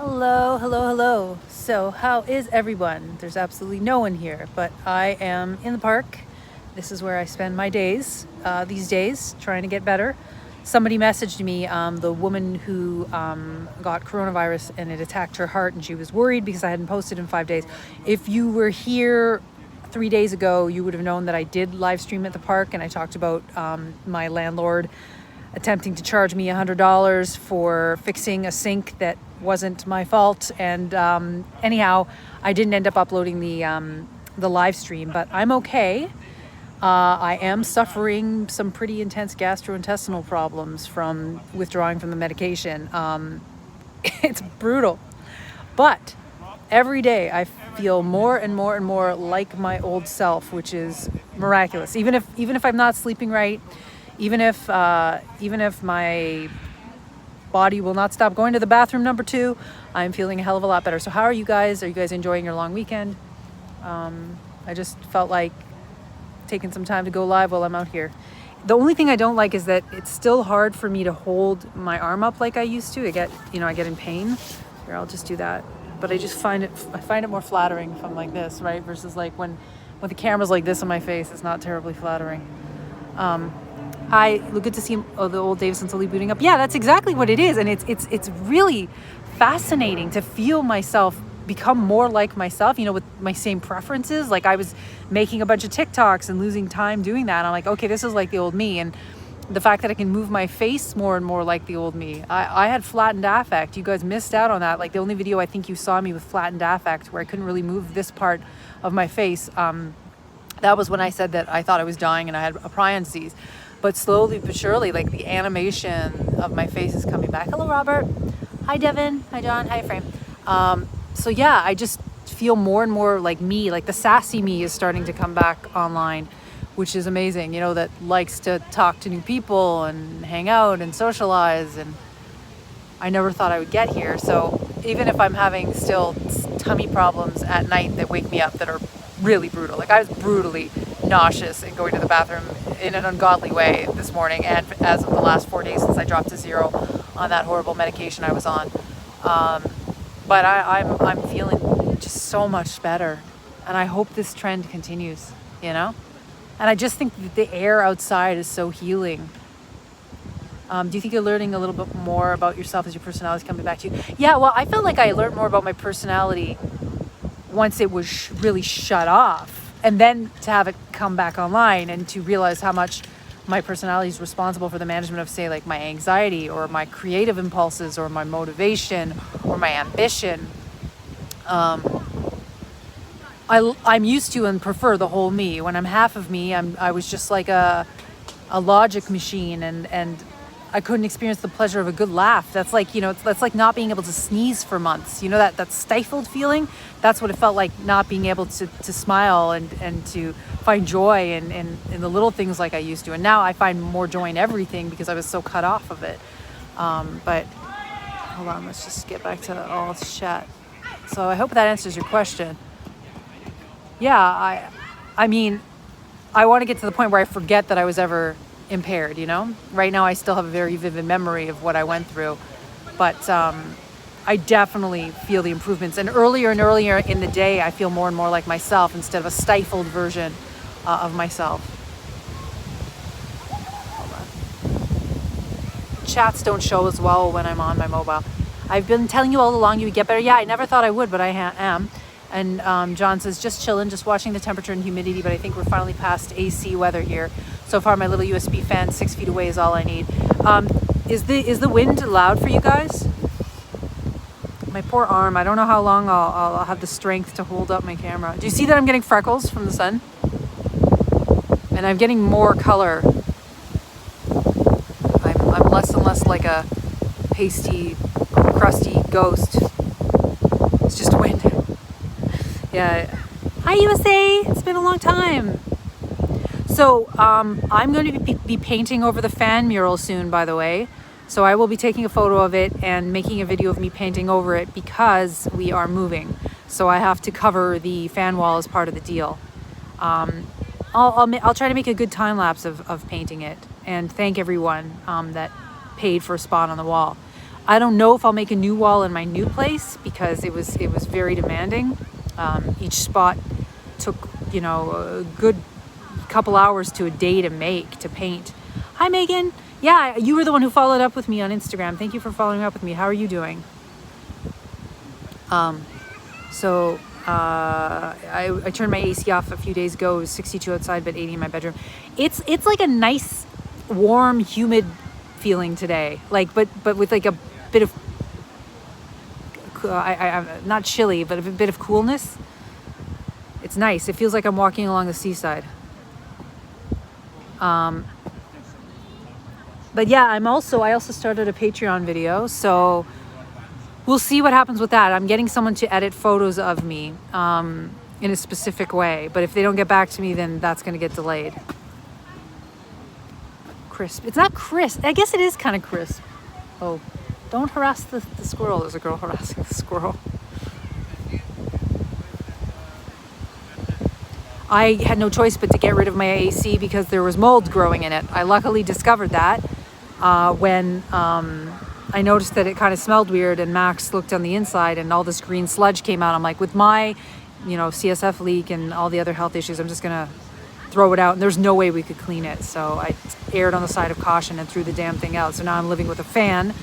Hello, hello, hello. So, how is everyone? There's absolutely no one here, but I am in the park. This is where I spend my days these days, trying to get better. Somebody messaged me, the woman who got coronavirus and it attacked her heart, and she was worried because I hadn't posted in 5 days. If you were here 3 days ago, you would have known that I did live stream at the park, and I talked about my landlord attempting to charge me $100 for fixing a sink that wasn't my fault. And anyhow, I didn't end up uploading the live stream, but I'm okay. I am suffering some pretty intense gastrointestinal problems from withdrawing from the medication. It's brutal, but every day I feel more and more and more like my old self, which is miraculous. Even if I'm not sleeping right, even if my body will not stop going to the bathroom number 2, I'm feeling a hell of a lot better. So how are you guys? Are you guys enjoying your long weekend? I just felt like taking some time to go live while I'm out here. The only thing I don't like is that it's still hard for me to hold my arm up like I used to. I get in pain. Here, I'll just do that. But I find it more flattering if I'm like this, right? Versus like when the camera's like this on my face, it's not terribly flattering. Hi, good to see the old Davison slowly booting up. Yeah, that's exactly what it is. And it's really fascinating to feel myself become more like myself, with my same preferences. Like I was making a bunch of TikToks and losing time doing that. I'm like, okay, this is like the old me. And the fact that I can move my face more and more like the old me. I had flattened affect. You guys missed out on that. Like the only video I think you saw me with flattened affect where I couldn't really move this part of my face. That was when I said that I thought I was dying and I had a prion disease. But slowly but surely, like the animation of my face is coming back. Hello, Robert. Hi, Devin. Hi, John. Hi, Frame. So yeah, I just feel more and more like me, like the sassy me is starting to come back online, which is amazing, that likes to talk to new people and hang out and socialize. And I never thought I would get here. So even if I'm having still tummy problems at night that wake me up that are really brutal, like I was brutally nauseous and going to the bathroom in an ungodly way this morning, and as of the last 4 days since I dropped to 0 on that horrible medication I was on. But I'm feeling just so much better, and I hope this trend continues, And I just think that the air outside is so healing. Do you think you're learning a little bit more about yourself as your personality is coming back to you? Yeah, well, I felt like I learned more about my personality once it was really shut off. And then to have it come back online and to realize how much my personality is responsible for the management of, say, like my anxiety or my creative impulses or my motivation or my ambition. I'm used to and prefer the whole me. When I'm half of me, I was just like a logic machine, and I couldn't experience the pleasure of a good laugh. That's like, that's like not being able to sneeze for months. That stifled feeling. That's what it felt like, not being able to smile and to find joy in the little things like I used to. And now I find more joy in everything because I was so cut off of it. But hold on, let's just get back to all this chat. So I hope that answers your question. Yeah, I mean, I want to get to the point where I forget that I was ever impaired, Right now I still have a very vivid memory of what I went through, but I definitely feel the improvements. And earlier in the day, I feel more and more like myself instead of a stifled version of myself. Hold on. Chats don't show as well when I'm on my mobile. I've been telling you all along you would get better. Yeah, I never thought I would, but I am. And John says, just chilling, just watching the temperature and humidity, but I think we're finally past AC weather here. So far, my little USB fan 6 feet away is all I need. Is the wind loud for you guys? My poor arm. I don't know how long I'll have the strength to hold up my camera. Do you see that I'm getting freckles from the sun? And I'm getting more color. I'm less and less like a pasty, crusty ghost. It's just wind. Yeah. Hi, USA. It's been a long time. So I'm going to be painting over the fan mural soon, by the way. So I will be taking a photo of it and making a video of me painting over it because we are moving. So I have to cover the fan wall as part of the deal. I'll try to make a good time lapse of painting it and thank everyone that paid for a spot on the wall. I don't know if I'll make a new wall in my new place because it was very demanding. Each spot took, you know, a good couple hours to a day to paint. Hi, Megan. Yeah, you were the one who followed up with me on Instagram. Thank you for following up with me. How are you doing? I turned my AC off a few days ago. It was 62 outside, but 80 in my bedroom. It's like a nice, warm, humid feeling today. Like, but with like a bit of, I'm not chilly, but a bit of coolness. It's nice. It feels like I'm walking along the seaside. But yeah, I also started a Patreon video, so we'll see what happens with that. I'm getting someone to edit photos of me in a specific way, but if they don't get back to me, then that's going to get delayed. Crisp. It's not crisp. I guess it is kind of crisp. Oh, don't harass the squirrel. There's a girl harassing the squirrel. I had no choice but to get rid of my AC because there was mold growing in it. I luckily discovered that when I noticed that it kind of smelled weird, and Max looked on the inside and all this green sludge came out. I'm like, with my, you know, CSF leak and all the other health issues, I'm just going to throw it out. And there's no way we could clean it. So I erred on the side of caution and threw the damn thing out. So now I'm living with a fan,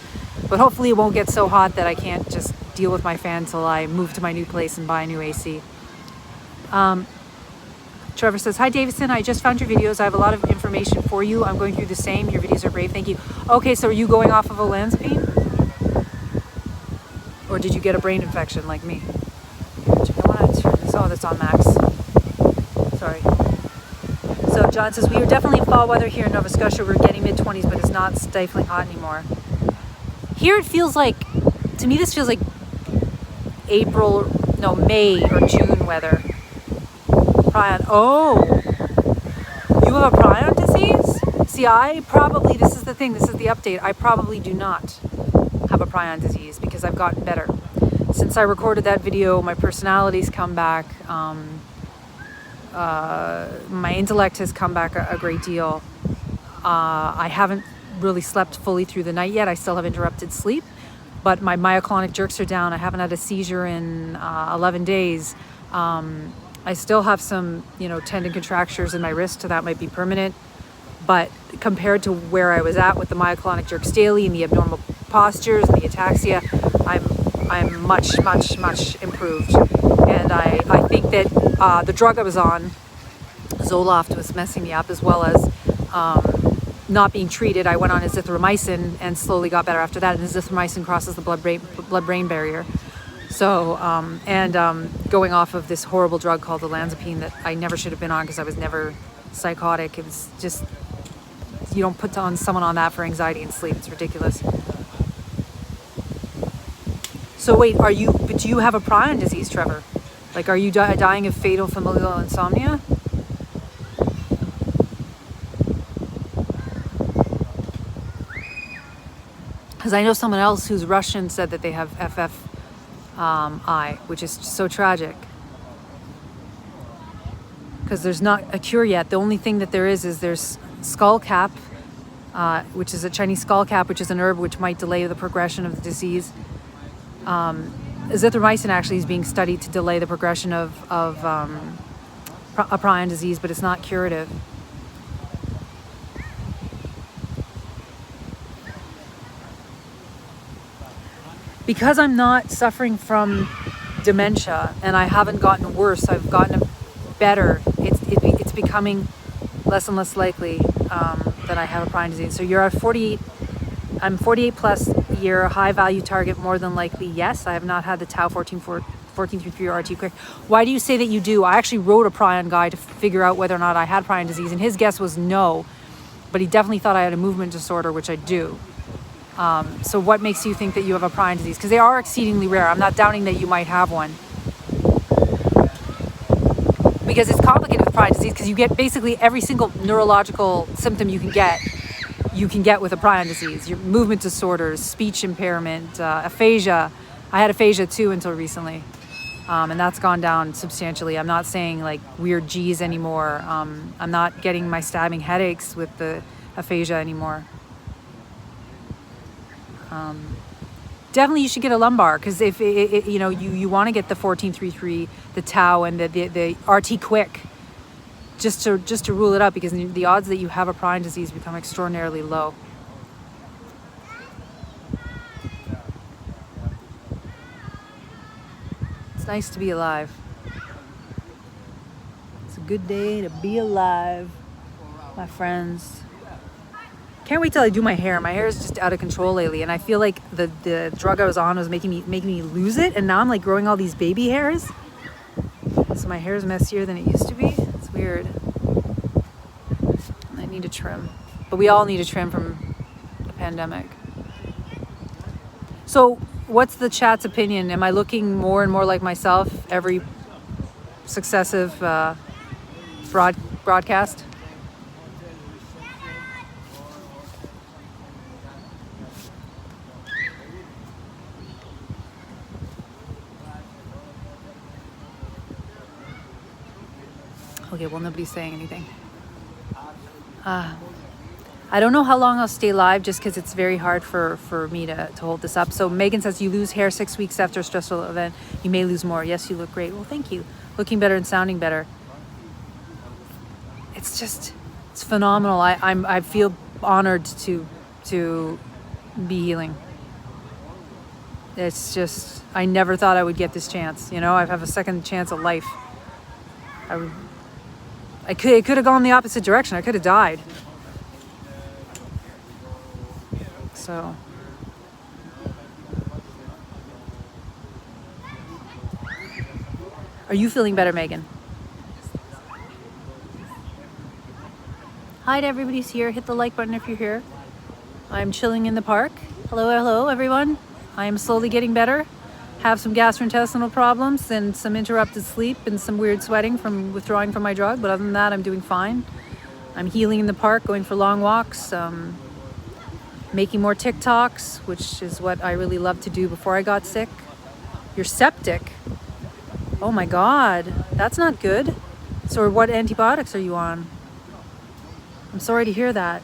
but hopefully it won't get so hot that I can't just deal with my fan till I move to my new place and buy a new AC. Trevor says, hi, Davison. I just found your videos. I have a lot of information for you. I'm going through the same. Your videos are great. Thank you. Okay, so are you going off of olanzapine? Or did you get a brain infection like me? I want to turn this. Oh, that's on Max. Sorry. So John says, we are definitely in fall weather here in Nova Scotia. We're getting mid-20s, but it's not stifling hot anymore. Here it feels like, to me, this feels like May or June weather. Prion. Oh, you have a prion disease? See, this is the thing, this is the update. I probably do not have a prion disease because I've gotten better. Since I recorded that video, my personality's come back. My intellect has come back a great deal. I haven't really slept fully through the night yet. I still have interrupted sleep, but my myoclonic jerks are down. I haven't had a seizure in 11 days. I still have some, you know, tendon contractures in my wrist, so that might be permanent. But compared to where I was at with the myoclonic jerks daily and the abnormal postures and the ataxia, I'm much, much, much improved. And I think that the drug I was on, Zoloft, was messing me up, as well as not being treated. I went on azithromycin and slowly got better after that. And azithromycin crosses the blood-brain barrier. So, going off of this horrible drug called olanzapine that I never should have been on because I was never psychotic. It was just, you don't put on someone on that for anxiety and sleep. It's ridiculous. So wait, do you have a prion disease, Trevor? Like, are you dying of fatal familial insomnia? Because I know someone else who's Russian said that they have FFI, which is so tragic. Because there's not a cure yet. The only thing that there is there's skullcap, which is a Chinese skullcap, which is an herb which might delay the progression of the disease. Azithromycin actually is being studied to delay the progression of a prion disease, but it's not curative. Because I'm not suffering from dementia and I haven't gotten worse, I've gotten better. It's becoming less and less likely that I have a prion disease. So you're at 48. I'm 48 plus year, high value target, more than likely. Yes, I have not had the tau 1433 RT quick. Why do you say that you do? I actually wrote a prion guide to figure out whether or not I had prion disease, and his guess was no, but he definitely thought I had a movement disorder, which I do. So what makes you think that you have a prion disease? Because they are exceedingly rare. I'm not doubting that you might have one. Because it's complicated with prion disease, because you get basically every single neurological symptom you can get with a prion disease. Your movement disorders, speech impairment, aphasia. I had aphasia too until recently. And that's gone down substantially. I'm not saying like weird G's anymore. I'm not getting my stabbing headaches with the aphasia anymore. definitely you should get a lumbar, because if you know, you want to get the 1433, the Tau, and the RT Quick, just to rule it out, because the odds that you have a prion disease become extraordinarily low. It's nice to be alive. It's a good day to be alive, my friends. Can't wait till I do my hair. My hair is just out of control lately, and I feel like the drug I was on was making me lose it, and now I'm like growing all these baby hairs. So my hair is messier than it used to be. It's weird. I need a trim, but we all need a trim from the pandemic. So what's the chat's opinion? Am I looking more and more like myself every successive broadcast? Okay, well, nobody's saying anything. I don't know how long I'll stay live, just because it's very hard for me to hold this up. So Megan says, you lose hair 6 weeks after a stressful event. You may lose more. Yes, you look great. Well, thank you. Looking better and sounding better. It's phenomenal. I feel honored to be healing. It's just, I never thought I would get this chance. You know, I have a second chance at life. It could have gone the opposite direction. I could have died. So. Are you feeling better, Megan? Hi to everybody's here. Hit the like button if you're here. I'm chilling in the park. Hello, everyone. I am slowly getting better. Have some gastrointestinal problems and some interrupted sleep and some weird sweating from withdrawing from my drug, but other than that, I'm doing fine. I'm healing in the park, going for long walks, making more TikToks, which is what I really loved to do before I got sick. You're septic. Oh my God, that's not good. So what antibiotics are you on? I'm sorry to hear that.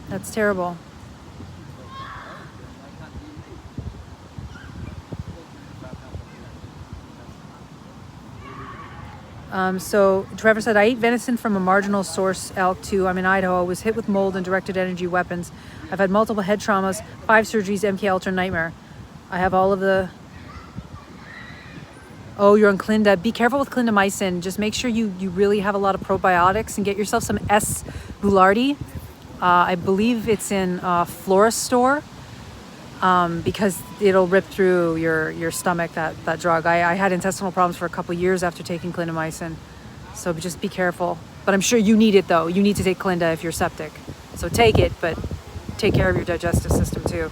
That's terrible. So Trevor said, I ate venison from a marginal source elk too. I'm in Idaho. I was hit with mold and directed energy weapons. I've had multiple head traumas, 5 surgeries, MK Ultra nightmare. I have all of the... Oh, you're on Clinda. Be careful with clindamycin. Just make sure you really have a lot of probiotics and get yourself some S. boulardii. I believe it's in Florist store. Because it'll rip through your stomach, that drug. I had intestinal problems for a couple years after taking clindamycin, so just be careful. But I'm sure you need it though. You need to take Clinda if you're septic. So take it, but take care of your digestive system too.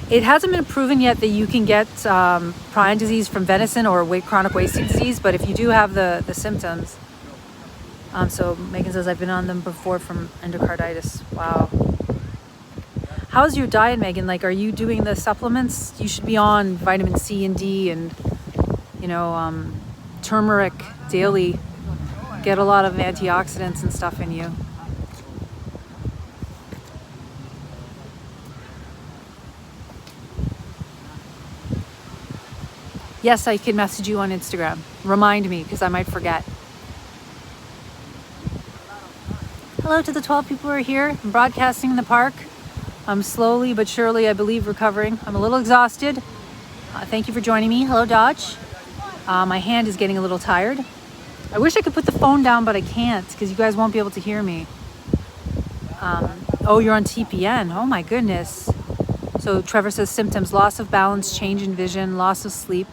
It hasn't been proven yet that you can get prion disease from venison or chronic wasting disease, but if you do have the symptoms. So Megan says, I've been on them before from endocarditis. Wow. How's your diet, Megan? Like, are you doing the supplements? You should be on vitamin C and D and, turmeric daily. Get a lot of antioxidants and stuff in you. Yes, I can message you on Instagram. Remind me, because I might forget. Hello to the 12 people who are here. I'm broadcasting in the park. I'm slowly but surely, I believe, recovering. I'm a little exhausted. Thank you for joining me. Hello, Dodge. My hand is getting a little tired. I wish I could put the phone down, but I can't because you guys won't be able to hear me. Oh, you're on TPN. Oh my goodness. So Trevor says symptoms: loss of balance, change in vision, loss of sleep,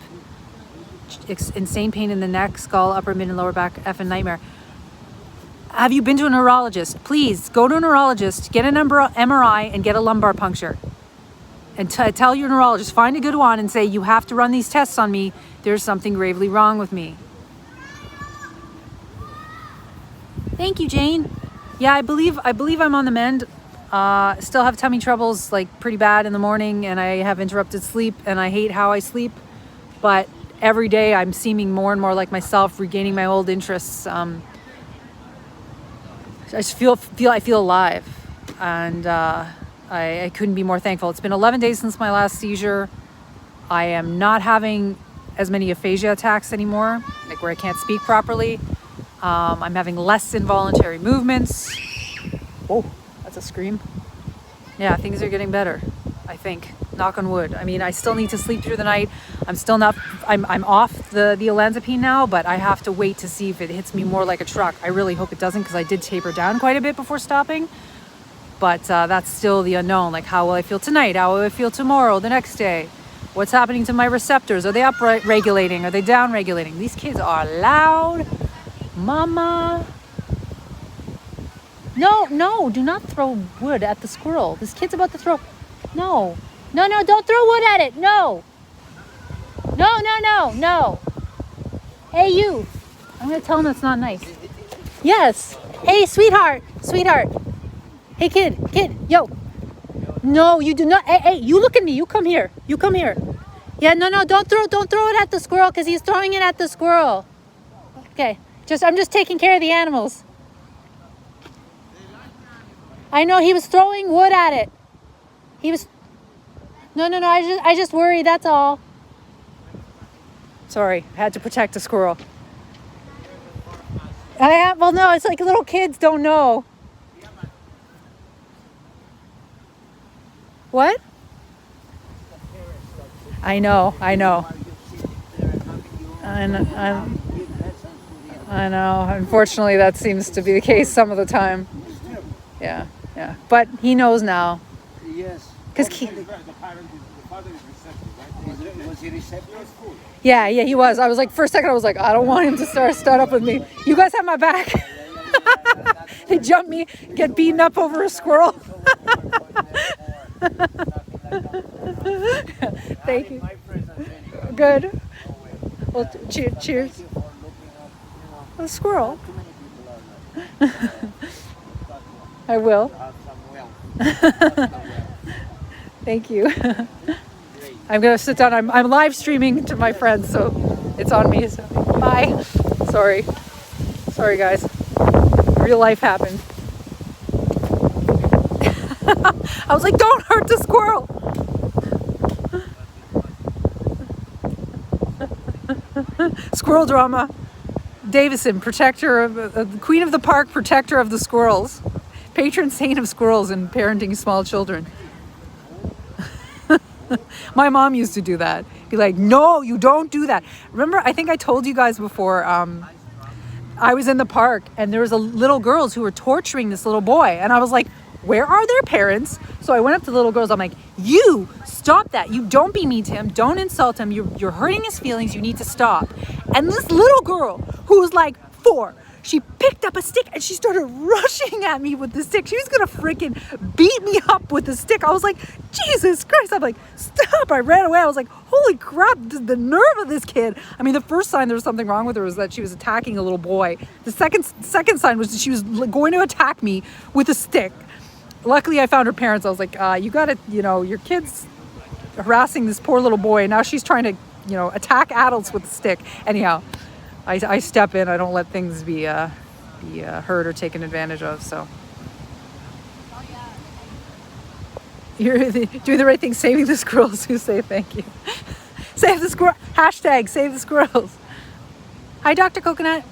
insane pain in the neck, skull, upper, mid, and lower back, effing nightmare. Have you been to a neurologist? Please go to a neurologist, get an MRI, and get a lumbar puncture. And tell your neurologist, find a good one, and say, you have to run these tests on me. There's something gravely wrong with me. Thank you, Jane. Yeah, I believe I'm on the mend. Still have tummy troubles, like pretty bad in the morning, and I have interrupted sleep, and I hate how I sleep. But every day I'm seeming more and more like myself, regaining my old interests. I just I feel alive, and I couldn't be more thankful. It's been 11 days since my last seizure. I am not having as many aphasia attacks anymore, like where I can't speak properly. I'm having less involuntary movements. Oh, that's a scream. Yeah, things are getting better, I think. Knock on wood. I mean, I still need to sleep through the night. I'm off the olanzapine now, but I have to wait to see if it hits me more like a truck. I really hope it doesn't, because I did taper down quite a bit before stopping. But that's still the unknown. Like, how will I feel tonight? How will I feel tomorrow, the next day? What's happening to my receptors? Are they up regulating? Are they down regulating? These kids are loud. Mama. No, do not throw wood at the squirrel. This kid's about to throw. No, don't throw wood at it. No. Hey, you. I'm going to tell him that's not nice. Yes. Hey, sweetheart. Hey, kid, yo. No, you do not. Hey, you look at me. You come here. Yeah, no, don't throw it at the squirrel, because he's throwing it at the squirrel. Okay, I'm just taking care of the animals. I know he was throwing wood at it. He was. No, I just worry. That's all. Sorry, I had to protect a squirrel. Well, no, it's like little kids don't know. What? I know. I know. Unfortunately, that seems to be the case some of the time. Yeah. But he knows now. Yes. Because the father is receptive, right? Was he receptive? Yeah, he was. I was like, for a second, I was like, I don't want him to start up with me. You guys have my back. They jump me, get beaten up over a squirrel. Thank you. Good. Well, cheers. A squirrel. I will. Thank you. I'm gonna sit down. I'm live streaming to my friends, so it's on me. So bye. Sorry guys. Real life happened. I was like, don't hurt the squirrel. Squirrel drama. Davison, protector of queen of the park, protector of the squirrels, patron saint of squirrels and parenting small children. My mom used to do that. Be like, no, you don't do that. Remember, I think I told you guys before, I was in the park and there was little girls who were torturing this little boy. And I was like, where are their parents? So I went up to the little girls. I'm like, you stop that. You don't be mean to him. Don't insult him. You're hurting his feelings. You need to stop. And this little girl who was like 4, she picked up a stick and she started rushing at me with the stick. She was going to freaking beat me up with the stick. I was like, Jesus Christ. I'm like, stop. I ran away. I was like, holy crap, the nerve of this kid. I mean, the first sign there was something wrong with her was that she was attacking a little boy. The second sign was that she was going to attack me with a stick. Luckily, I found her parents. I was like, you got to, your kid's harassing this poor little boy. And now she's trying to, attack adults with a stick. Anyhow, I step in. I don't let things be hurt or taken advantage of. So you're doing the right thing, saving the squirrels who say thank you. Save the squirrel. Hashtag save the squirrels. Hi, Dr. Coconut.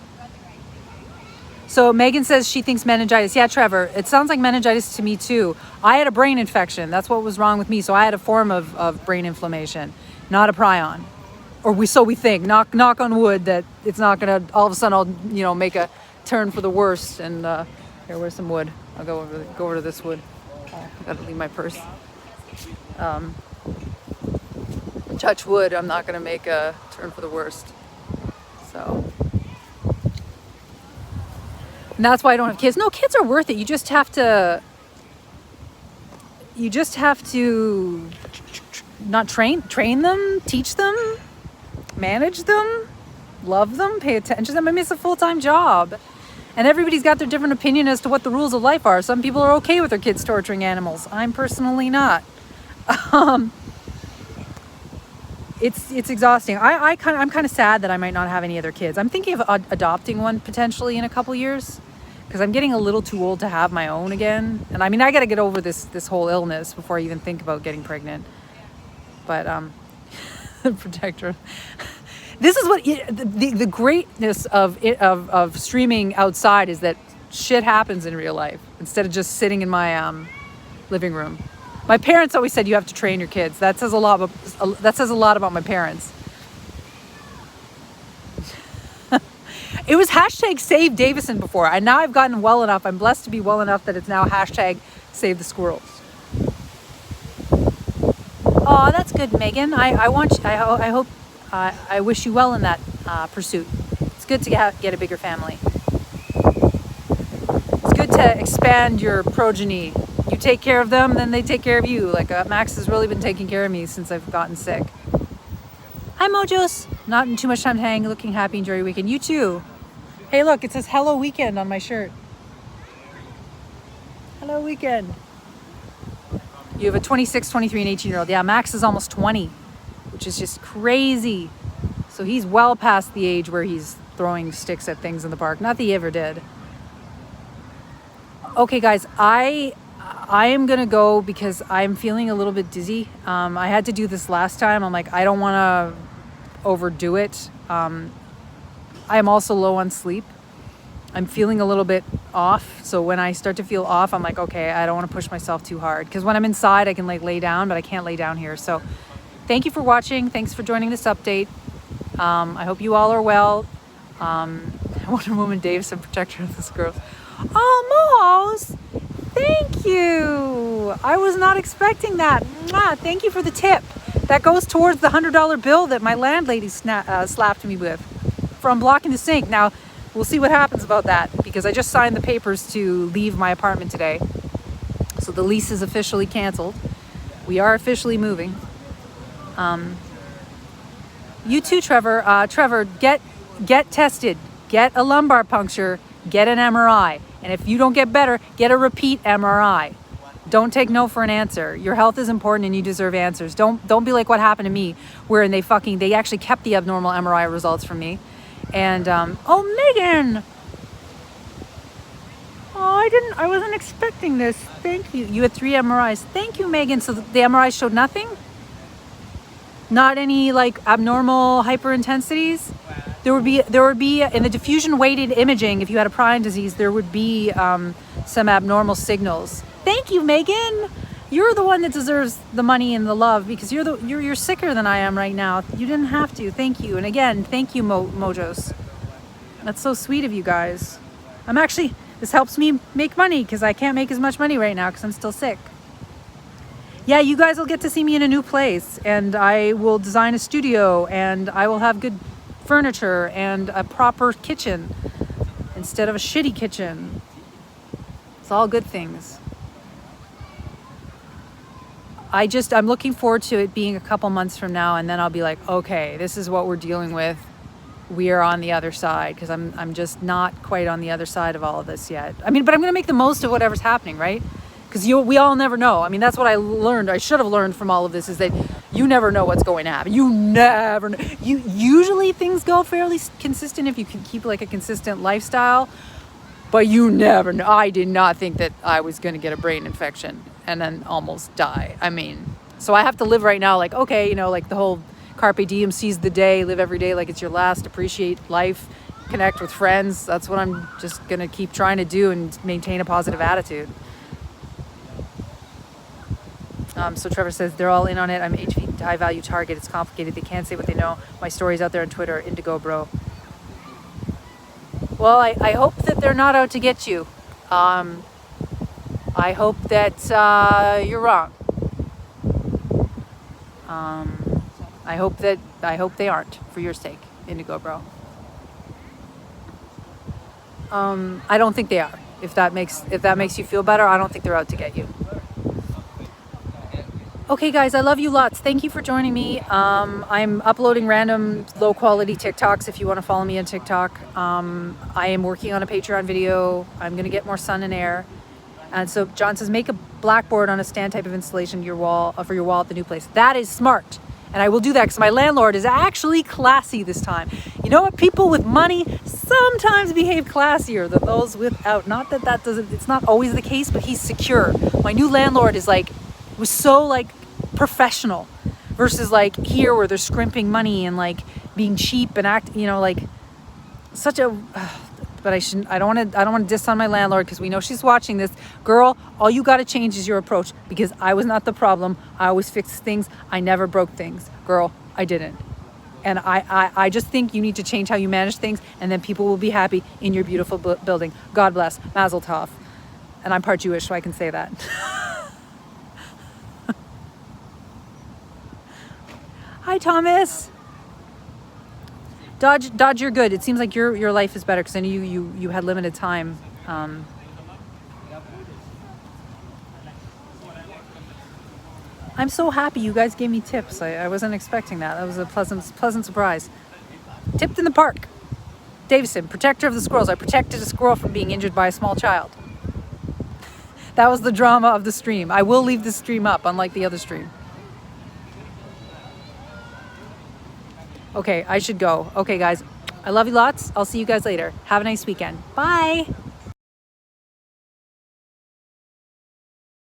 So Megan says she thinks meningitis. Yeah, Trevor, it sounds like meningitis to me too. I had a brain infection. That's what was wrong with me. So I had a form of brain inflammation, not a prion. Or we think. Knock on wood that it's not gonna all of a sudden I'll make a turn for the worst. And here, where's some wood? I'll go over to this wood. I gotta leave my purse. Touch wood. I'm not gonna make a turn for the worst. So. And that's why I don't have kids. No, kids are worth it. You just have to not train them, teach them, manage them, love them, pay attention to them. I mean, it's a full-time job. And everybody's got their different opinion as to what the rules of life are. Some people are okay with their kids torturing animals. I'm personally not. It's exhausting. I'm kind of sad that I might not have any other kids. I'm thinking of adopting one potentially in a couple years, because I'm getting a little too old to have my own again. And I mean, I got to get over this whole illness before I even think about getting pregnant. But protector. This is what the greatness of streaming outside is, that shit happens in real life instead of just sitting in my living room. My parents always said you have to train your kids. That says a lot about my parents. It was hashtag Save Davison before, and now I've gotten well enough. I'm blessed to be well enough that it's now hashtag Save the Squirrels. Oh, that's good, Megan. I hope, I wish you well in that pursuit. It's good to get a bigger family. It's good to expand your progeny. You take care of them, then they take care of you. Like Max has really been taking care of me since I've gotten sick. Hi, Mojos. Not in too much time to hang. Looking happy. Enjoy your weekend. You too. Hey, look, it says Hello Weekend on my shirt. Hello Weekend. You have a 26, 23, and 18-year-old. Yeah, Max is almost 20, which is just crazy. So he's well past the age where he's throwing sticks at things in the park. Not that he ever did. Okay, guys, I am going to go because I'm feeling a little bit dizzy. I had to do this last time. I'm like, I don't want to overdo it. I am also low on sleep. I'm feeling a little bit off. So when I start to feel off, I'm like, okay, I don't want to push myself too hard. Because when I'm inside, I can like lay down, but I can't lay down here. So thank you for watching. Thanks for joining this update. I hope you all are well. Wonder Woman Davison, protector of the squirrels. Oh, Mohos, thank you. I was not expecting that. Mwah, thank you for the tip. That goes towards the $100 bill that my landlady slapped me with from blocking the sink. Now, we'll see what happens about that, because I just signed the papers to leave my apartment today. So the lease is officially canceled. We are officially moving. You too, Trevor. Trevor, get tested. Get a lumbar puncture. Get an MRI. And if you don't get better, get a repeat MRI. Don't take no for an answer. Your health is important and you deserve answers. Don't be like what happened to me, where they actually kept the abnormal MRI results from me. And oh, Megan. Oh, I wasn't expecting this. Thank you. You had 3 MRIs. Thank you, Megan. So the MRIs showed nothing? Not any like abnormal hyperintensities? There would be in the diffusion weighted imaging, if you had a prion disease, there would be some abnormal signals. Thank you, Megan. You're the one that deserves the money and the love, because you're sicker than I am right now. You didn't have to. Thank you. And again, thank you, Mojos. That's so sweet of you guys. This helps me make money, because I can't make as much money right now because I'm still sick. Yeah, you guys will get to see me in a new place, and I will design a studio, and I will have good furniture and a proper kitchen instead of a shitty kitchen. It's all good things. I'm looking forward to it being a couple months from now, and then I'll be like, okay, this is what we're dealing with. We are on the other side, because I'm just not quite on the other side of all of this yet. I mean, but I'm going to make the most of whatever's happening, right? Because we all never know. I mean, that's what I learned. I should have learned from all of this, is that you never know what's going to happen. You never know. Usually things go fairly consistent if you can keep like a consistent lifestyle, but you never know. I did not think that I was going to get a brain infection and then almost die. I mean, so I have to live right now like, okay, like the whole carpe diem, seize the day, live every day like it's your last, appreciate life, connect with friends. That's what I'm just going to keep trying to do, and maintain a positive attitude. So Trevor says, they're all in on it. I'm HV high value target. It's complicated. They can't say what they know. My story's out there on Twitter. Indigo, bro. Well, I hope that they're not out to get you. I hope that you're wrong. I hope they aren't, for your sake, Indigo, bro. I don't think they are. If that makes you feel better, I don't think they're out to get you. Okay, guys, I love you lots. Thank you for joining me. I'm uploading random low-quality TikToks if you want to follow me on TikTok. I am working on a Patreon video. I'm going to get more sun and air. And so John says, make a blackboard on a stand type of installation for your wall at the new place. That is smart. And I will do that because my landlord is actually classy this time. You know what? People with money sometimes behave classier than those without. Not that that doesn't, it's not always the case, but he's secure. My new landlord is like, was so like professional versus like here where they're scrimping money and like being cheap and act, you know, like such a, but I don't want to diss on my landlord because we know she's watching this. Girl, all you got to change is your approach, because I was not the problem. I always fixed things. I never broke things. Girl, I didn't. And I just think you need to change how you manage things, and then people will be happy in your beautiful building. God bless. Mazel tov. And I'm part Jewish, so I can say that. Hi, Thomas. Dodge, you're good. It seems like your life is better because I know you had limited time. I'm so happy you guys gave me tips. I wasn't expecting that. That was a pleasant surprise. Tipped in the park. Davison, protector of the squirrels. I protected a squirrel from being injured by a small child. That was the drama of the stream. I will leave the stream up, unlike the other stream. Okay, I should go. Okay, guys. I love you lots. I'll see you guys later. Have a nice weekend. Bye.